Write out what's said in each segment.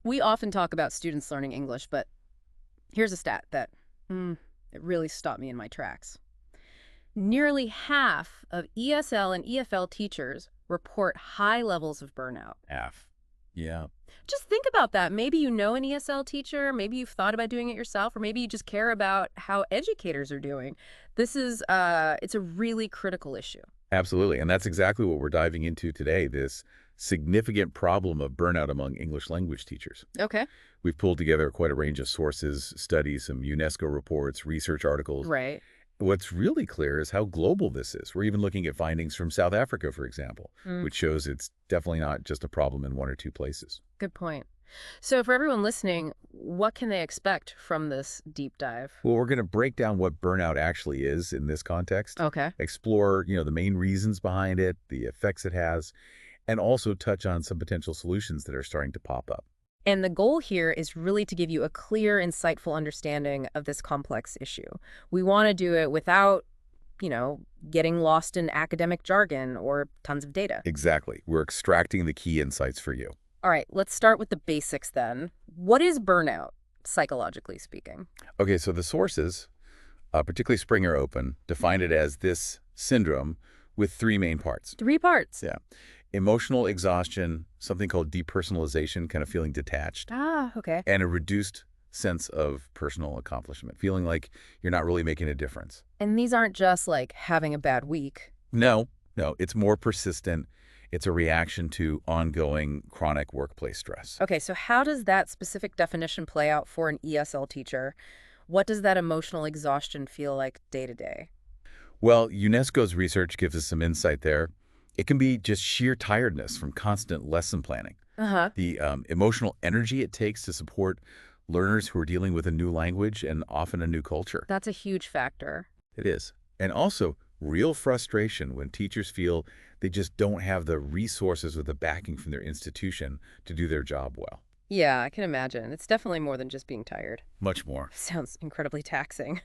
We often talk about students learning English, but here's a stat that it really stopped me in my tracks. Nearly half of ESL and EFL teachers report high levels of burnout. Half. Yeah. Just think about that. Maybe you know an ESL teacher, maybe you've thought about doing it yourself, or maybe you just care about how educators are doing. It's a really critical issue. Absolutely. And that's exactly what we're diving into today, this significant problem of burnout among English language teachers. Okay. We've pulled together quite a range of sources, studies, some UNESCO reports, research articles. Right. What's really clear is how global this is. We're even looking at findings from South Africa, for example, Mm, which shows it's definitely not just a problem in one or two places. good point. So for everyone listening, what can they expect from this deep dive? Well, we're going to break down what burnout actually is in this context, Okay. explore, the main reasons behind it, the effects it has, and also touch on some potential solutions that are starting to pop up. And the goal here is really to give you a clear, insightful understanding of this complex issue. We want to do it without, getting lost in academic jargon or tons of data. Exactly. We're extracting the key insights for you. All right, let's start with the basics then. What is burnout, psychologically speaking? Okay, so the sources, particularly Springer Open, define it as this syndrome with three main parts. Three parts. Yeah. Emotional exhaustion, something called depersonalization, kind of feeling detached, Ah, okay. and a reduced sense of personal accomplishment, feeling like you're not really making a difference. And these aren't just like having a bad week. No, no, it's more persistent. It's a reaction to ongoing chronic workplace stress. Okay, so how does that specific definition play out for an ESL teacher? What does that emotional exhaustion feel like day to day? Well, UNESCO's research gives us some insight there. It can be just sheer tiredness from constant lesson planning. Uh-huh. The emotional energy it takes to support learners who are dealing with a new language and often a new culture. That's a huge factor. It is. And also, real frustration when teachers feel they just don't have the resources or the backing from their institution to do their job well. Yeah, I can imagine. It's definitely more than just being tired. Much more. Sounds incredibly taxing.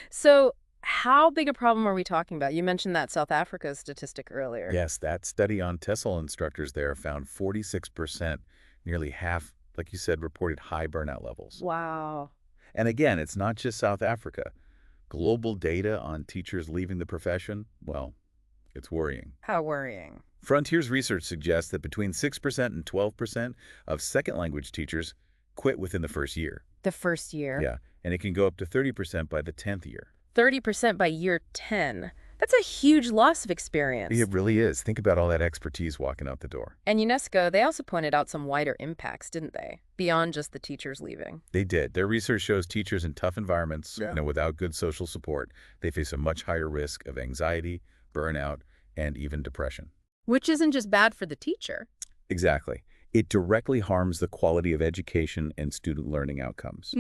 So, how big a problem are we talking about? You mentioned that South Africa statistic earlier. Yes, that study on TESOL instructors there found 46%, nearly half, like you said, reported high burnout levels. Wow. And again, it's not just South Africa. Global data on teachers leaving the profession, well, it's worrying. How worrying. Frontier's research suggests that between 6% and 12% of second language teachers quit within the first year. The first year. Yeah, and it can go up to 30% by the 10th year. 30% by year 10. That's a huge loss of experience. It really is. Think about all that expertise walking out the door. And UNESCO, they also pointed out some wider impacts, didn't they? Beyond just the teachers leaving. They did. Their research shows teachers in tough environments, Yeah. without good social support, they face a much higher risk of anxiety, burnout, and even depression. Which isn't just bad for the teacher. Exactly. It directly harms the quality of education and student learning outcomes.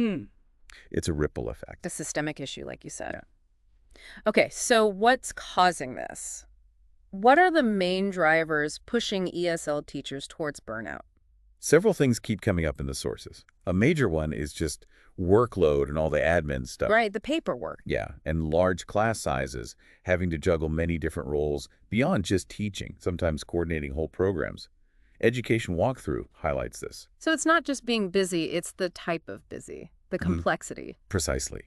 It's a ripple effect. A systemic issue, like you said. Yeah. Okay, so what's causing this? What are the main drivers pushing ESL teachers towards burnout? Several things keep coming up in the sources. A major one is just workload and all the admin stuff. Right, the paperwork. Yeah, and large class sizes, having to juggle many different roles beyond just teaching, sometimes coordinating whole programs. Education Walkthrough highlights this. So it's not just being busy, it's the type of busy, the Mhm. complexity. Precisely.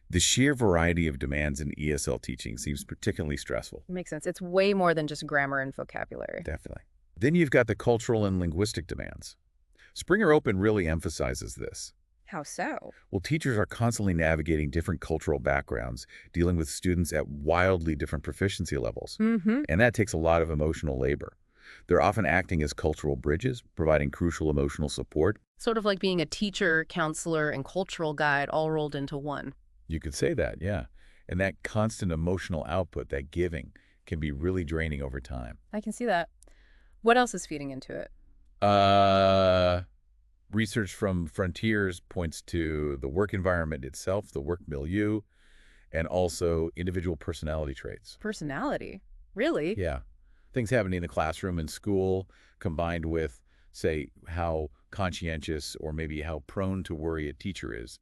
The sheer variety of demands in ESL teaching seems particularly stressful. Makes sense. It's way more than just grammar and vocabulary. Definitely. Then you've got the cultural and linguistic demands. Springer Open really emphasizes this. How so? Well, teachers are constantly navigating different cultural backgrounds, dealing with students at wildly different proficiency levels. Mm-hmm. And that takes a lot of emotional labor. They're often acting as cultural bridges, providing crucial emotional support. Sort of like being a teacher, counselor, and cultural guide all rolled into one. You could say that, yeah. And that constant emotional output, that giving, can be really draining over time. I can see that. What else is feeding into it? Research from Frontiers points to the work environment itself, the work milieu, and also individual personality traits. Personality. Really? Yeah. Things happening in the classroom and school combined with, say, how conscientious or maybe how prone to worry a teacher is.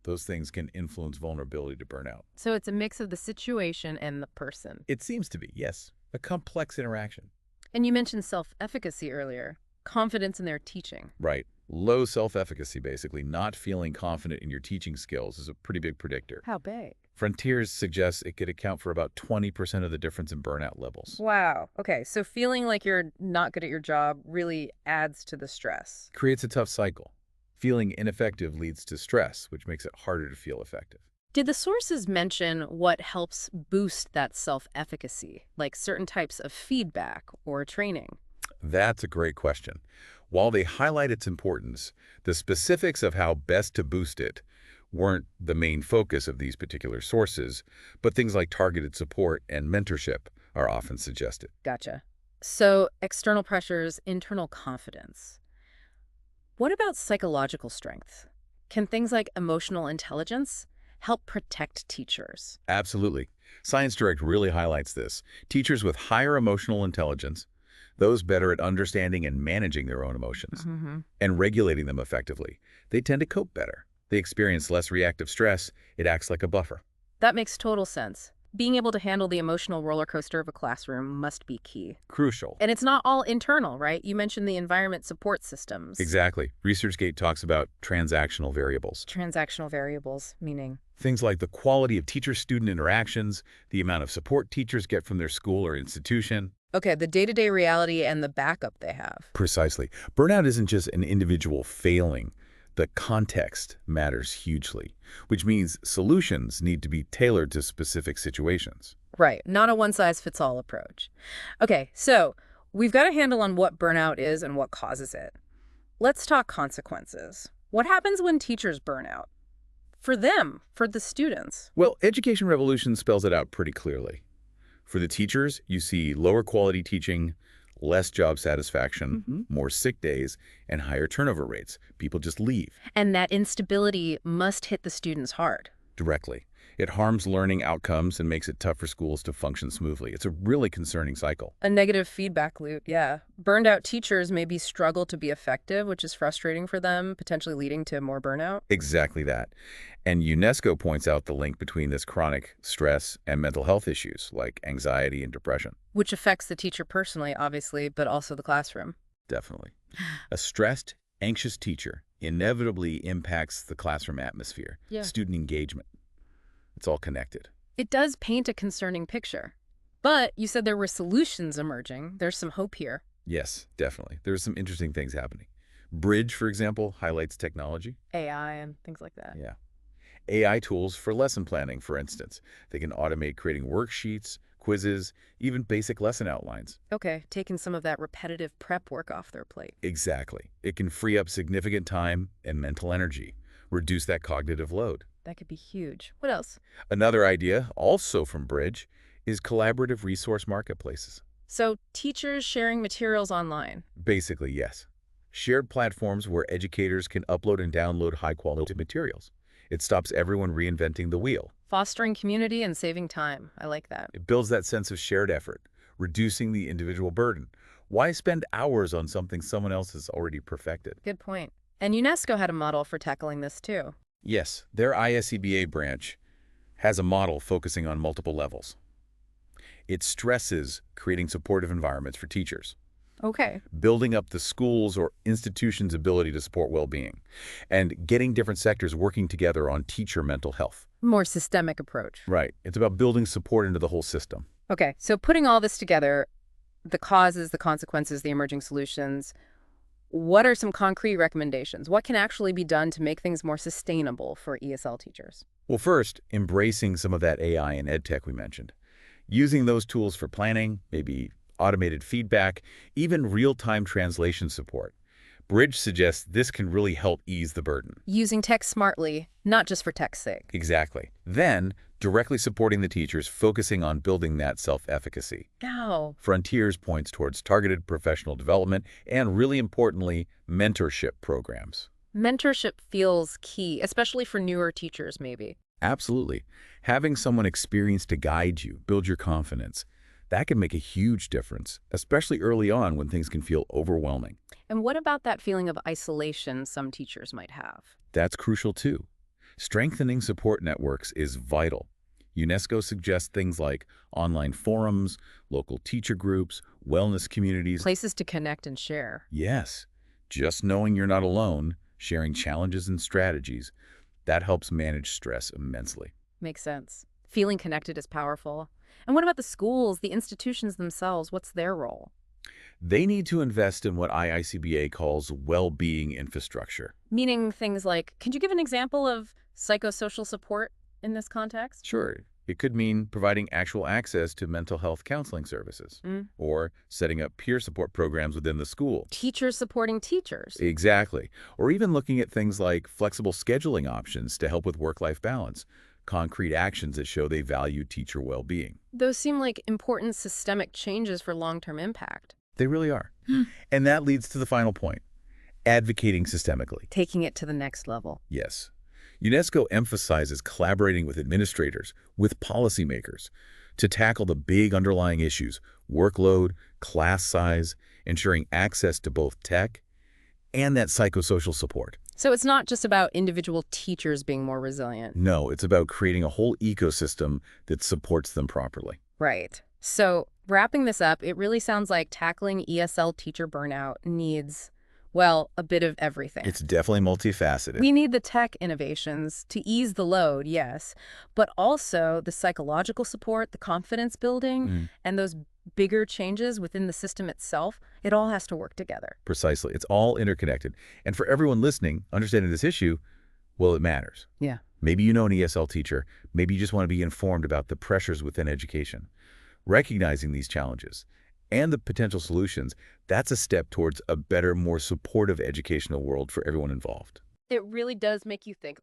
Those things can influence vulnerability to burnout. So it's a mix of the situation and the person. It seems to be, yes, a complex interaction. And you mentioned self-efficacy earlier. Confidence in their teaching. Right. Low self-efficacy, basically, not feeling confident in your teaching skills, is a pretty big predictor. How big? Frontiers suggests it could account for about 20% of the difference in burnout levels. Wow. Okay, so feeling like you're not good at your job really adds to the stress. Creates a tough cycle. Feeling ineffective leads to stress, which makes it harder to feel effective. Did the sources mention what helps boost that self-efficacy, like certain types of feedback or training? That's a great question. While they highlight its importance, the specifics of how best to boost it weren't the main focus of these particular sources, but things like targeted support and mentorship are often suggested. Gotcha. So external pressures, internal confidence. What about psychological strength? Can things like emotional intelligence help protect teachers? Absolutely. Science Direct really highlights this. Teachers with higher emotional intelligence, those better at understanding and managing their own emotions and regulating them effectively, they tend to cope better. They experience less reactive stress. It acts like a buffer. That makes total sense. Being able to handle the emotional roller coaster of a classroom must be key. Crucial. And it's not all internal, right? You mentioned the environment support systems. Exactly. ResearchGate talks about transactional variables. Transactional variables, meaning? Things like the quality of teacher-student interactions, the amount of support teachers get from their school or institution. Okay, the day-to-day reality and the backup they have. Precisely. Burnout isn't just an individual failing. The context matters hugely, which means solutions need to be tailored to specific situations. Right, not a one-size-fits-all approach. Okay, so we've got a handle on what burnout is and what causes it. Let's talk consequences. What happens when teachers burn out? For them, for the students. Well, Education Revolution spells it out pretty clearly. For the teachers, you see lower quality teaching, less job satisfaction, more sick days, and higher turnover rates. People just leave. And that instability must hit the students hard. Directly. It harms learning outcomes and makes it tough for schools to function smoothly. It's a really concerning cycle. A negative feedback loop, yeah. Burned out teachers maybe struggle to be effective, which is frustrating for them, potentially leading to more burnout. Exactly that. And UNESCO points out the link between this chronic stress and mental health issues like anxiety and depression. Which affects the teacher personally, obviously, but also the classroom. Definitely. A stressed, anxious teacher inevitably impacts the classroom atmosphere, student engagement. It's all connected. It does paint a concerning picture. But you said there were solutions emerging. There's some hope here. Yes, definitely. There's some interesting things happening. Bridge, for example, highlights technology. AI and things like that. Yeah. AI tools for lesson planning, for instance. They can automate creating worksheets, quizzes, even basic lesson outlines. Okay, taking some of that repetitive prep work off their plate. Exactly. It can free up significant time and mental energy, reduce that cognitive load. That could be huge. What else? Another idea, also from Bridge, is collaborative resource marketplaces. So teachers sharing materials online. Basically, yes. Shared platforms where educators can upload and download high-quality materials. It stops everyone reinventing the wheel. Fostering community and saving time. I like that. It builds that sense of shared effort, reducing the individual burden. Why spend hours on something someone else has already perfected? Good point. And UNESCO had a model for tackling this too. Yes, their ISEBA branch has a model focusing on multiple levels. It stresses creating supportive environments for teachers, Okay. building up the school's or institution's ability to support well-being, and getting different sectors working together on teacher mental health. More systemic approach. Right. It's about building support into the whole system. Okay, so putting all this together, the causes, the consequences, the emerging solutions, what are some concrete recommendations? What can actually be done to make things more sustainable for ESL teachers? Well, first, embracing some of that AI and ed tech we mentioned. Using those tools for planning, maybe automated feedback, even real-time translation support. Bridge suggests this can really help ease the burden. Using tech smartly, not just for tech's sake. Exactly. Then, directly supporting the teachers, focusing on building that self-efficacy. Now, Frontiers points towards targeted professional development and, really importantly, mentorship programs. mentorship feels key, especially for newer teachers, maybe. Absolutely. Having someone experienced to guide you, build your confidence, that can make a huge difference, especially early on when things can feel overwhelming. And what about that feeling of isolation some teachers might have? That's crucial too. Strengthening support networks is vital. UNESCO suggests things like online forums, local teacher groups, wellness communities. Places to connect and share. Yes. Just knowing you're not alone, sharing challenges and strategies, that helps manage stress immensely. Makes sense. Feeling connected is powerful. And what about the schools, the institutions themselves? What's their role? They need to invest in what IICBA calls well-being infrastructure. Meaning things like, could you give an example of psychosocial support in this context? Sure, it could mean providing actual access to mental health counseling services Mm. or setting up peer support programs within the school. Teachers supporting teachers. Exactly. Or even looking at things like flexible scheduling options to help with work-life balance, concrete actions that show they value teacher well-being. Those seem like important systemic changes for long-term impact. They really are. And that leads to the final point, advocating systemically. Taking it to the next level. Yes. UNESCO emphasizes collaborating with administrators, with policymakers, to tackle the big underlying issues, workload, class size, ensuring access to both tech and that psychosocial support. So it's not just about individual teachers being more resilient. No, it's about creating a whole ecosystem that supports them properly. Right. So wrapping this up, it really sounds like tackling ESL teacher burnout needs, well, a bit of everything. It's definitely multifaceted. We need the tech innovations to ease the load, yes, but also the psychological support, the confidence building, and those bigger changes within the system itself. It all has to work together. Precisely. It's all interconnected. And for everyone listening, understanding this issue, well, it matters. Yeah. Maybe you know an ESL teacher. Maybe you just want to be informed about the pressures within education. Recognizing these challenges and the potential solutions, that's a step towards a better, more supportive educational world for everyone involved. It really does make you think.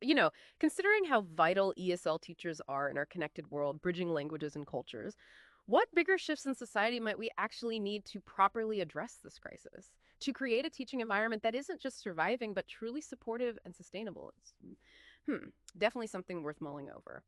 Considering how vital ESL teachers are in our connected world, bridging languages and cultures, what bigger shifts in society might we actually need to properly address this crisis? To create a teaching environment that isn't just surviving, but truly supportive and sustainable? It's, definitely something worth mulling over.